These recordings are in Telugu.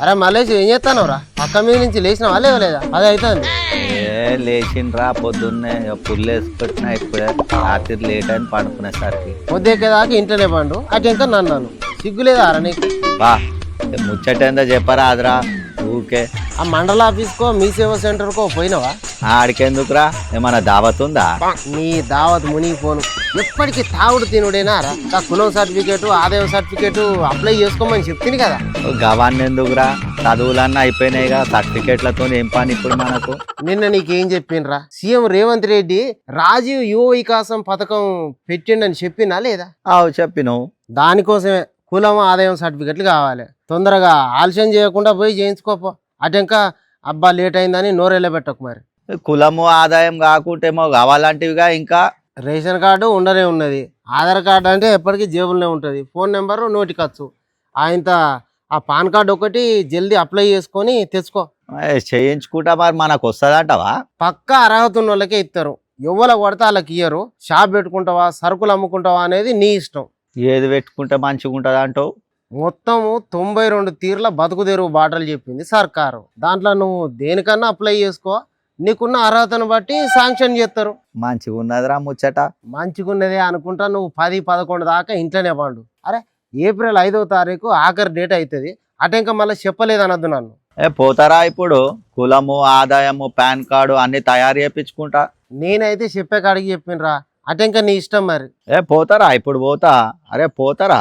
అరే మలేష్ ఏం చేస్తానవరా? పక్క మీద నుంచి లేచినావా లేదా? అదే అవుతుంది. లేచిండ్రా పొద్దున్నే పుల్లు వేసుకొచ్చినా ఇప్పుడే రాత్రి లేట్ అని పడుకునేసరికి పొద్దుకేదాకా ఇంట్లోనే పండు అటు ఇంకా నన్ను సిగ్గులేదా అరా నీకు? బా ముచ్చటేందో చెప్పరా అదిరా ఊకే. ఆ మండల ఆఫీస్కో మీ సేవా సెంటర్కో పోయినావా? ఆడికెందుకురా ఏమన్నా దావత్ ఉందా? నీ దావత్ మునిగిపోను. ఎప్పటికీ తాగుడు తినుడేనా రా? కులం సర్టిఫికేట్ ఆదాయం సర్టిఫికేట్ అప్లై చేసుకోమని చెప్తుంది కదా. గవాన్ని ఎందుకురా? చదువులన్నా అయిపోయినాయిగా, సర్టిఫికేట్లతో ఏం పని ఇప్పుడు మనకు? నిన్న నీకేం చెప్పిండ్రా? సీఎం రేవంత్ రెడ్డి రాజీవ్ యువ వికాసం పథకం పెట్టిండని చెప్పినా లేదా? చెప్పినావు. దానికోసమే కులం ఆదాయం సర్టిఫికెట్లు కావాలి. తొందరగా ఆలస్యం చేయకుండా పోయి చేయించుకోపో. అటెంకా అబ్బా లేట్ అయిందని నోరెళ్ళబెట్టకు. మరి కులము ఆదాయం కాకుంటేమో కావాలంటివిగా. ఇంకా రేషన్ కార్డు ఉండనే ఉన్నది. ఆధార్ కార్డు అంటే ఎప్పటికీ జేబులోనే ఉంటుంది. Phone number నోటికొచ్చు. ఆయనత ఆ పాన్ కార్డు ఒకటి జల్దీ అప్లై చేసుకొని తెచ్చుకో. చేయించుకుంటా. మరి మనకు వస్తుందంటవా? పక్కా అర్హత ఉన్న వాళ్ళకే ఇస్తారు. ఎవరికి పడితే వాళ్ళకి ఇయ్యరు. షాప్ పెట్టుకుంటావా సరుకులు అమ్ముకుంటావా అనేది నీ ఇష్టం. ఏది పెట్టుకుంటే మంచిగా ఉంటుంది అంటావు? మొత్తము 92 తీర్ల బతుకు తెరువు బాటలు చెప్పింది సర్కారు. దాంట్లో నువ్వు దేనికన్నా అప్లై చేసుకో. నీకున్న అర్హతను బట్టి శాంక్షన్ చేస్తారు. మంచిగా ఉన్నదిరా ముచ్చట. మంచిగున్నదే అనుకుంటా. నువ్వు 10-11 దాకా ఇంట్లోనే పండు. అరే ఏప్రిల్ 5వ తారీఖు ఆఖరి డేట్ అవుతుంది. అటెంక మళ్ళీ చెప్పలేదు అనొద్దు నన్ను. పోతారా ఇప్పుడు? కులము ఆదాయము పాన్ కార్డు అన్ని తయారు చేయించుకుంటా. నేనైతే చెప్పే కాడికి చెప్పినరా. అటెంక నీ ఇష్టం మరి. పోతారా ఇప్పుడు? పోతా. అరే పోతారా?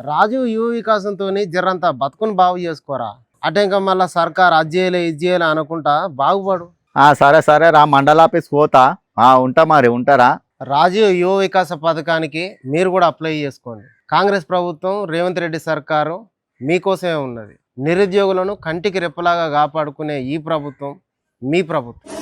రాజు యువ వికాసంతో జరంతా బతుకుని బాగు చేసుకోరా. అటెంక మళ్ళీ సర్కార్ అది చేయలే ఇది చేయలే అనుకుంటా బాగుపడు. సరే సరే రా, మండల ఆఫీస్ పోతా. ఉంటా. మరి ఉంటారా? రాజీవ్ యువ వికాస పథకానికి మీరు కూడా అప్లై చేసుకోండి. కాంగ్రెస్ ప్రభుత్వం రేవంత్ రెడ్డి సర్కారు మీకోసమే ఉన్నది. నిరుద్యోగులను కంటికి రెప్పలాగా కాపాడుకునే ఈ ప్రభుత్వం మీ ప్రభుత్వం.